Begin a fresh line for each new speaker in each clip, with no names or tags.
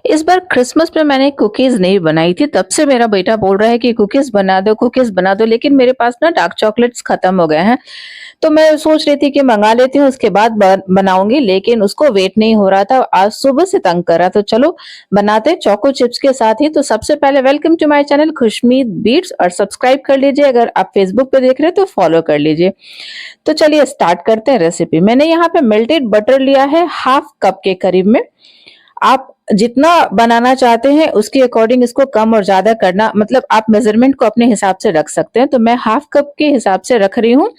इस बार क्रिसमस पे मैंने कुकीज़ नहीं बनाई थी, तब से मेरा बेटा बोल रहा है कि कुकीज़ बना दो, लेकिन मेरे पास ना डार्क चॉकलेट्स खत्म हो गए हैं। तो मैं सोच रही थी कि मँगा लेती हूँ, उसके बाद बनाऊँगी, लेकिन उसको वेट नहीं हो रहा था। आज सुबह से तंग कर रहा, तो चलो बनाते हैं चोको चिप्स के साथ ही। तो सबसे पहले welcome to my channel Khushmeet beats, और सब्सक्राइब कर लीजिए। अगर आप फेसबुक पे देख रहे हैं तो फॉलो कर लीजिए। तो चलिए स्टार्ट करते हैं रेसिपी। मैंने यहाँ पे मेल्टेड बटर लिया है हाफ कप के करीब में। आप जितना बनाना चाहते हैं उसके अकॉर्डिंग इसको कम और ज्यादा करना, मतलब आप मेजरमेंट को अपने हिसाब से रख सकते हैं। तो मैं हाफ कप के हिसाब से रख रही हूँ।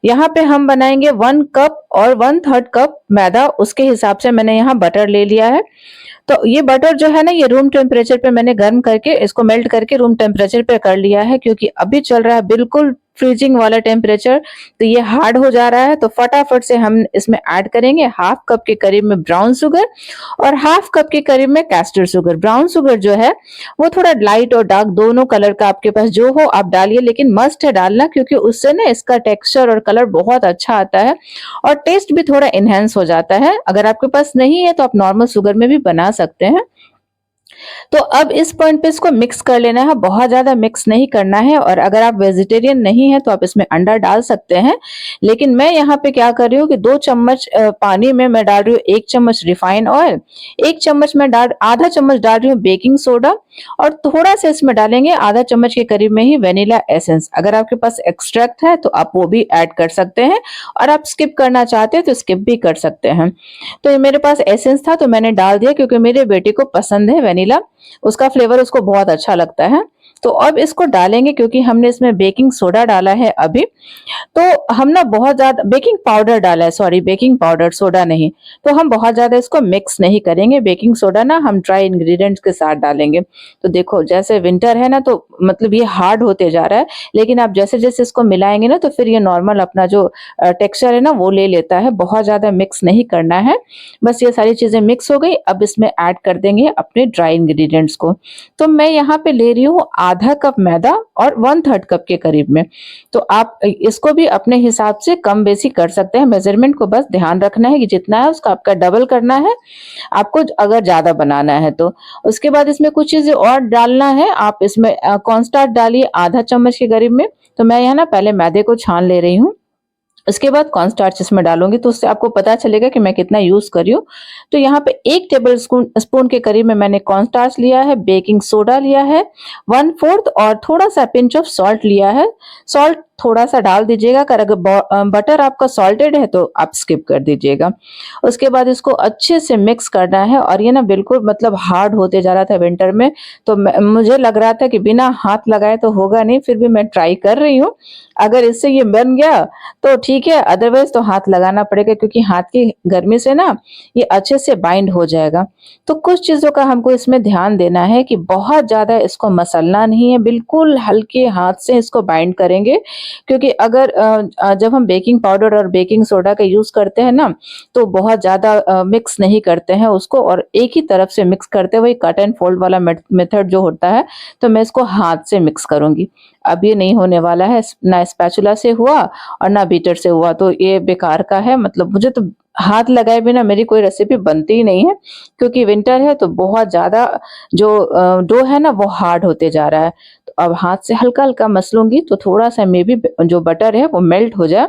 यहाँ पे हम बनाएंगे 1 कप और 1/3 कप मैदा, उसके हिसाब से मैंने यहाँ बटर ले लिया है। तो ये बटर जो है ना, ये रूम टेम्परेचर पे मैंने गर्म करके इसको मेल्ट करके रूम टेम्परेचर पे कर लिया है, क्योंकि अभी चल रहा है बिल्कुल फ्रीजिंग वाला टेम्परेचर। तो ये हार्ड हो जा रहा है, तो फटाफट से हम इसमें ऐड करेंगे हाफ कप के करीब में ब्राउन शुगर और हाफ कप के करीब में कैस्टर शुगर। ब्राउन शुगर जो है वो थोड़ा लाइट और डार्क दोनों कलर का आपके पास जो हो आप डालिए, लेकिन मस्ट है डालना, क्योंकि उससे ना इसका टेक्सचर और कलर बहुत अच्छा आता है और टेस्ट भी थोड़ा इनहेंस हो जाता है। अगर आपके पास नहीं है तो आप नॉर्मल शुगर में भी बना सकते हैं। तो अब इस पॉइंट पे इसको मिक्स कर लेना है, बहुत ज्यादा मिक्स नहीं करना है। और अगर आप वेजिटेरियन नहीं है तो आप इसमें अंडा डाल सकते हैं, लेकिन मैं यहाँ पे क्या कर रही हूँ कि 2 चम्मच पानी में मैं डाल रही हूँ 1 चम्मच रिफाइंड ऑयल, 1 चम्मच में डाल आधा चम्मच डाल रही हूँ बेकिंग सोडा, और थोड़ा सा इसमें डालेंगे आधा चम्मच के करीब में ही वेनिला एसेंस। अगर आपके पास एक्सट्रैक्ट है तो आप वो भी ऐड कर सकते हैं, और आप स्किप करना चाहते हैं तो स्किप भी कर सकते हैं। तो ये मेरे पास एसेंस था तो मैंने डाल दिया, क्योंकि मेरे बेटे को पसंद है वेनिला, उसका फ्लेवर उसको बहुत अच्छा लगता है। तो अब इसको डालेंगे, क्योंकि हमने इसमें बेकिंग सोडा डाला है अभी। तो हम ना बहुत ज्यादा बेकिंग पाउडर डाला है, सॉरी बेकिंग पाउडर, सोडा नहीं। तो हम बहुत ज्यादा इसको मिक्स नहीं करेंगे, बेकिंग सोडा ना हम ड्राई इंग्रेडिएंट्स के साथ डालेंगे। तो देखो जैसे विंटर है ना, तो मतलब ये हार्ड होते जा रहा है, लेकिन आप जैसे जैसे इसको मिलाएंगे ना तो फिर ये नॉर्मल अपना जो टेक्सचर है ना वो ले लेता है। बहुत ज्यादा मिक्स नहीं करना है, बस ये सारी चीजें मिक्स हो गई। अब इसमें ऐड कर देंगे अपने ड्राई इंग्रेडिएंट्स को। तो मैं यहाँ पे ले रही हूँ आधा कप मैदा और 1/3 कप के करीब में। तो आप इसको भी अपने हिसाब से कम बेसी कर सकते हैं, मेजरमेंट को बस ध्यान रखना है कि जितना है उसका आपका डबल करना है आपको, अगर ज्यादा बनाना है तो। उसके बाद इसमें कुछ चीजें और डालना है, आप इसमें कॉर्नस्टार्च डालिए आधा चम्मच के करीब में। तो मैं यहाँ ना पहले मैदे को छान ले रही हूँ, उसके बाद कॉर्नस्टार्च इसमें डालूंगी, तो उससे आपको पता चलेगा कि मैं कितना यूज कर रही हूँ। तो यहाँ पे 1 टेबल स्पून के करीब में मैंने कॉर्नस्टार्च लिया है, बेकिंग सोडा लिया है 1/4, और थोड़ा सा पिंच ऑफ सॉल्ट लिया है। सॉल्ट थोड़ा सा डाल दीजिएगा, अगर बटर आपका सॉल्टेड है तो आप स्किप कर दीजिएगा। उसके बाद इसको अच्छे से मिक्स करना है, और ये ना बिल्कुल मतलब हार्ड होते जा रहा था विंटर में। तो मुझे लग रहा था कि बिना हाथ लगाए तो होगा नहीं, फिर भी मैं ट्राई कर रही हूँ। अगर इससे ये बन गया तो ठीक है, अदरवाइज तो हाथ लगाना पड़ेगा, क्योंकि हाथ की गर्मी से ना ये अच्छे से बाइंड हो जाएगा। तो कुछ चीजों का हमको इसमें ध्यान देना है कि बहुत ज्यादा इसको मसलना नहीं है, बिल्कुल हल्के हाथ से इसको बाइंड करेंगे। क्योंकि अगर जब हम बेकिंग पाउडर और बेकिंग सोडा का यूज करते हैं ना, तो बहुत ज्यादा मिक्स नहीं करते हैं उसको, और एक ही तरफ से मिक्स करते हुए कट एंड फोल्ड वाला मेथड जो होता है, तो मैं इसको हाथ से मिक्स करूंगी। अब ये नहीं होने वाला है, ना स्पैचुला से हुआ और ना बीटर से हुआ, तो ये बेकार का है। मतलब मुझे तो हाथ लगाए बिना मेरी कोई रेसिपी बनती ही नहीं है, क्योंकि विंटर है तो बहुत ज्यादा जो डो है ना वो हार्ड होते जा रहा है। तो अब हाथ से हल्का हल्का मसलूंगी, तो थोड़ा सा मे बी जो बटर है वो मेल्ट हो जाए,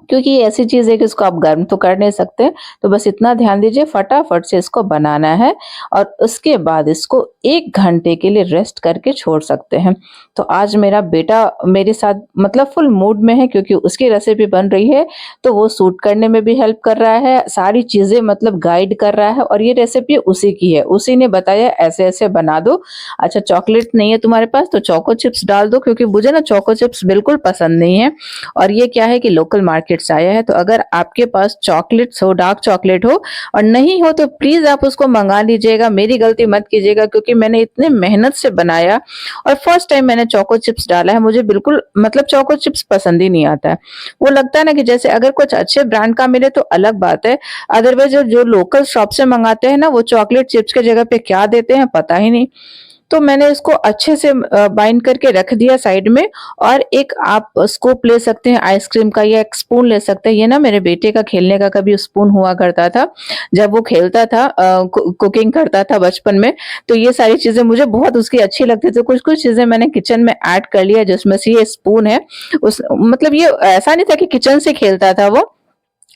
क्योंकि ये ऐसी चीज है कि इसको आप गर्म तो कर नहीं सकते। तो बस इतना ध्यान दीजिए, फटाफट से इसको बनाना है, और उसके बाद इसको 1 घंटे के लिए रेस्ट करके छोड़ सकते हैं। तो आज मेरा बेटा मेरे साथ मतलब फुल मूड में है, क्योंकि उसकी रेसिपी बन रही है, तो वो सूट करने में भी हेल्प कर रहा है, सारी चीजें मतलब गाइड कर रहा है, और ये रेसिपी उसी की है, उसी ने बताया ऐसे ऐसे बना दो। अच्छा चॉकलेट नहीं है तुम्हारे पास तो चोको चिप्स डाल दो, क्योंकि मुझे ना चोको चिप्स बिल्कुल पसंद नहीं है, और ये क्या है कि लोकल मार्केट से आया है। तो अगर आपके पास चॉकलेट्स हो, डार्क चॉकलेट हो, और नहीं हो तो प्लीज आप उसको मंगा लीजिएगा, मेरी गलती मत कीजिएगा, क्योंकि मैंने इतने मेहनत से बनाया और फर्स्ट टाइम मैंने चोको चिप्स डाला है। मुझे बिल्कुल मतलब चोको चिप्स पसंद ही नहीं आता है। वो लगता है ना कि जैसे अगर कुछ अच्छे ब्रांड का मिले तो अलग बात है, अदरवाइज जो लोकल शॉप से मंगाते हैं ना, वो चॉकलेट चिप्स के जगह पे क्या देते हैं पता ही नहीं। तो मैंने इसको अच्छे से बाइंड करके रख दिया साइड में। और एक आप स्कूप ले सकते हैं आइसक्रीम का या एक स्पून ले सकते हैं। ये ना मेरे बेटे का खेलने का कभी स्पून हुआ करता था, जब वो खेलता था कुकिंग करता था बचपन में, तो ये सारी चीज़ें मुझे बहुत उसकी अच्छी लगती थी। कुछ-कुछ चीज़ें मैंने किचन में ऐड कर लिया जिसमें से ये स्पून है। उस मतलब ये ऐसा नहीं था कि किचन से खेलता था वो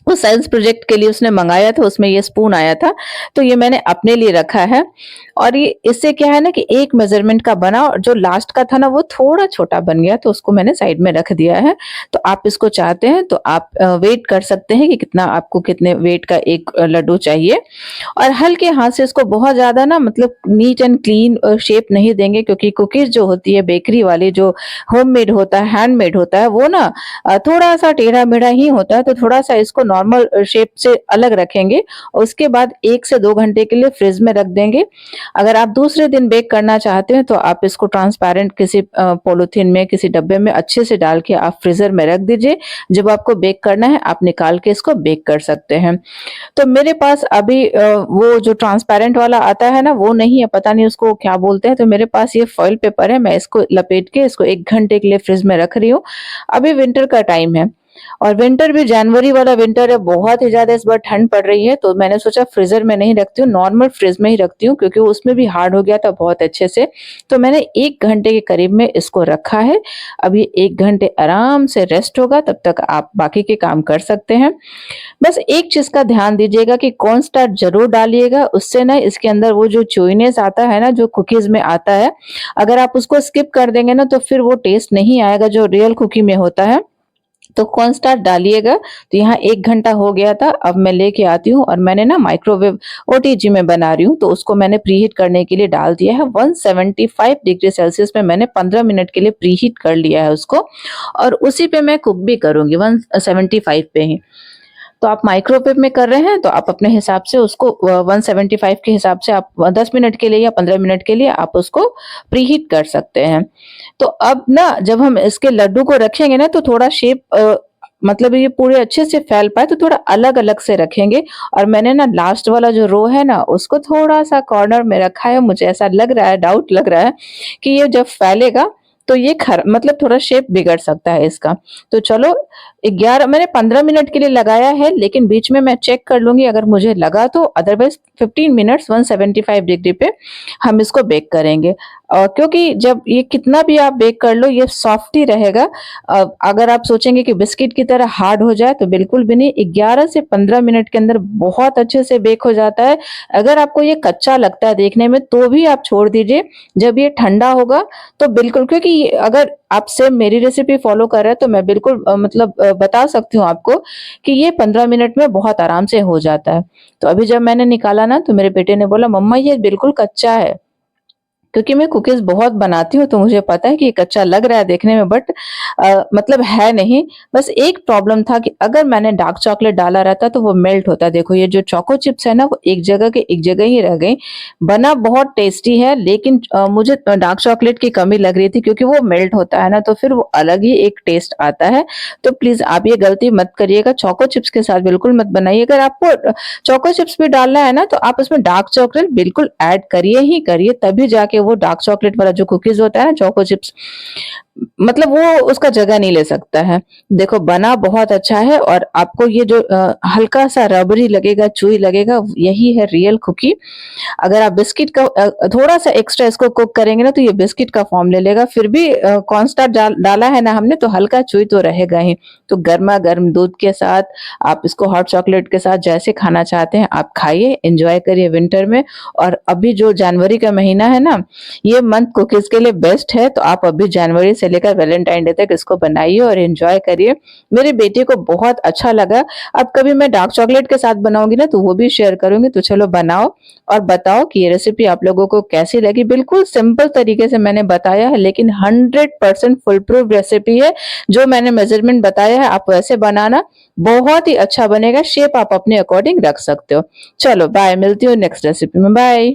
साइंस प्रोजेक्ट के लिए उसने मंगाया था, उसमें ये स्पून आया था, तो ये मैंने अपने लिए रखा है। और ये इससे क्या है ना कि एक मेज़रमेंट का बना और जो लास्ट का था ना वो थोड़ा छोटा बन गया, तो उसको मैंने साइड में रख दिया है। तो आप इसको चाहते हैं तो आप वेट कर सकते हैं कि कितना आपको कितने वेट का एक लड्डू चाहिए। और हल्के हाथ से इसको बहुत ज़्यादा ना मतलब नीट एंड क्लीन शेप नहीं देंगे, क्योंकि कुकीज़ जो होती है बेकरी वाली जो होममेड होता है, हैंडमेड होता है, वो ना थोड़ा-सा टेढ़ा-मेढ़ा ही होता है, तो थोड़ा-सा इसको नॉर्मल शेप से अलग रखेंगे और उसके बाद 1 से 2 घंटे के लिए फ्रिज में रख देंगे। अगर आप दूसरे दिन बेक करना चाहते हैं तो आप इसको ट्रांसपेरेंट किसी पॉलीथीन में, किसी डब्बे में अच्छे से डाल के आप फ्रीज़र में रख दीजिए। जब आपको बेक करना है, आप निकाल के इसको बेक कर सकते हैं। तो मेरे पास अभी वो जो ट्रांसपेरेंट वाला आता है ना, वो नहीं है, पता नहीं उसको क्या बोलते हैं, तो मेरे पास ये फॉइल पेपर है, मैं इसको लपेट के इसको 1 घंटे के लिए फ्रिज में रख रही हूँ। अभी विंटर का टाइम है और विंटर भी जनवरी वाला विंटर है, बहुत ही ज़्यादा इस बार ठंड पड़ रही है, तो मैंने सोचा फ्रीज़र में नहीं रखती हूँ, नॉर्मल फ्रिज में ही रखती हूँ, क्योंकि उसमें भी हार्ड हो गया था बहुत अच्छे से। तो मैंने 1 घंटे के करीब में इसको रखा है। अभी 1 घंटे आराम से रेस्ट होगा, तब तक आप बाकी के काम कर सकते हैं। बस एक चीज़ का ध्यान दीजिएगा कि कॉर्न स्टार्च ज़रूर डालिएगा, उससे ना इसके अंदर वो जो च्यूइनेस आता है ना, जो कुकीज़ में आता है, अगर आप उसको स्किप कर देंगे ना तो फिर वो टेस्ट नहीं आएगा जो रियल कुकी में होता है। तो कॉर्न स्टार्च डालिएगा। तो यहाँ 1 घंटा हो गया था, अब मैं लेके आती हूँ और मैंने ना माइक्रोवेव ओटीजी में बना रही हूँ, तो उसको मैंने प्रीहीट करने के लिए डाल दिया है 175 डिग्री सेल्सियस में। मैंने 15 मिनट के लिए प्रीहीट कर लिया है उसको और उसी पे मैं कुक भी करूँगी 175 पे ही। तो आप माइक्रोवेव में कर रहे हैं तो आप अपने हिसाब से उसको 175 के हिसाब से आप 10 मिनट के लिए या 15 मिनट के लिए आप उसको प्रीहीट कर सकते हैं। तो अब ना जब हम इसके लड्डू को रखेंगे ना तो थोड़ा शेप मतलब ये पूरे अच्छे से फैल पाए तो थोड़ा अलग-अलग से रखेंगे। और मैंने ना लास्ट वाला जो रो है ना उसको थोड़ा-सा कॉर्नर में रखा है। मुझे ऐसा लग रहा है, डाउट लग रहा है कि ये जब फैलेगा तो ये मतलब थोड़ा शेप बिगड़ सकता है इसका। तो चलो 11 मैंने 15 मिनट के लिए लगाया है, लेकिन बीच में मैं चेक कर लूँगी अगर मुझे लगा तो, अदरवाइज़ 15 मिनट्स 175 डिग्री पे हम इसको बेक करेंगे। क्योंकि जब ये कितना भी आप बेक कर लो ये सॉफ्ट ही रहेगा। अगर आप सोचेंगे कि बिस्किट की तरह हार्ड हो जाए तो बिल्कुल भी नहीं, 11 से 15 मिनट के अंदर बहुत अच्छे से बेक हो जाता है। अगर आपको ये कच्चा लगता है देखने में तो भी आप छोड़ दीजिए, जब ये ठंडा होगा तो बिल्कुल, क्योंकि अगर आप सेम मेरी रेसिपी फॉलो कर रहे हैं तो मैं बिल्कुल मतलब बता सकती हूँ आपको कि ये 15 मिनट में बहुत आराम से हो जाता है। तो अभी जब मैंने निकाला ना तो मेरे बेटे ने बोला, मम्मा ये बिल्कुल कच्चा है। क्योंकि मैं कुकीज़ बहुत बनाती हूँ तो मुझे पता है कि ये कच्चा लग रहा है देखने में, बट मतलब है नहीं। बस एक प्रॉब्लम था कि अगर मैंने डार्क चॉकलेट डाला रहता तो वो मेल्ट होता। देखो ये जो चोको चिप्स है ना वो एक जगह के एक जगह ही रह गई। बना बहुत टेस्टी है, लेकिन मुझे डार्क चॉकलेट की कमी लग रही थी, क्योंकि वो मेल्ट होता है ना तो फिर वो अलग ही एक टेस्ट आता है। तो प्लीज़ आप ये गलती मत करिएगा, चोको चिप्स के साथ बिल्कुल मत बनाइए। अगर आपको चोको चिप्स भी डालना है ना तो आप उसमें डार्क चॉकलेट बिल्कुल ऐड करिए ही करिए, तभी जाके वो डार्क चॉकलेट वाला जो कुकीज़ होता है ना चोको चिप्स, मतलब वो उसका जगह नहीं ले सकता है। देखो बना बहुत अच्छा है और आपको ये जो हल्का-सा रबड़ी लगेगा, चूई लगेगा, यही है रियल कुकी। अगर आप बिस्किट का थोड़ा-सा एक्स्ट्रा इसको कुक करेंगे ना तो ये बिस्किट का फॉर्म ले लेगा। फिर भी कॉर्नस्टार्च डाला है ना हमने तो हल्का चूई तो रहेगा ही। तो गरमा-गर्म दूध के साथ आप इसको हॉट चॉकलेट के साथ जैसे खाना चाहते हैं आप खाइए, एन्जॉय करिए विंटर में। और अभी जो जनवरी का महीना है ना, ये मंथ कुकीज़ के लिए बेस्ट है, तो आप अभी जनवरी से लेकर वैलेंटाइन डे तक इसको बनाइए और एन्जॉय करिए। मेरे बेटे को बहुत अच्छा लगा। अब कभी मैं डार्क चॉकलेट के साथ बनाऊँगी ना तो वो भी शेयर करूँगी। तो चलो बनाओ और बताओ कि ये रेसिपी आप लोगों को कैसी लगी। बिल्कुल सिंपल तरीके से मैंने बताया है, लेकिन 100% फुल प्रूफ रेसिपी है। जो मैंने मेज़रमेंट बताया है आप वैसे बनाना, बहुत ही अच्छा बनेगा। शेप आप अपने अकॉर्डिंग रख सकते हो। चलो बाय, मिलती हूँ नेक्स्ट रेसिपी में, बाय।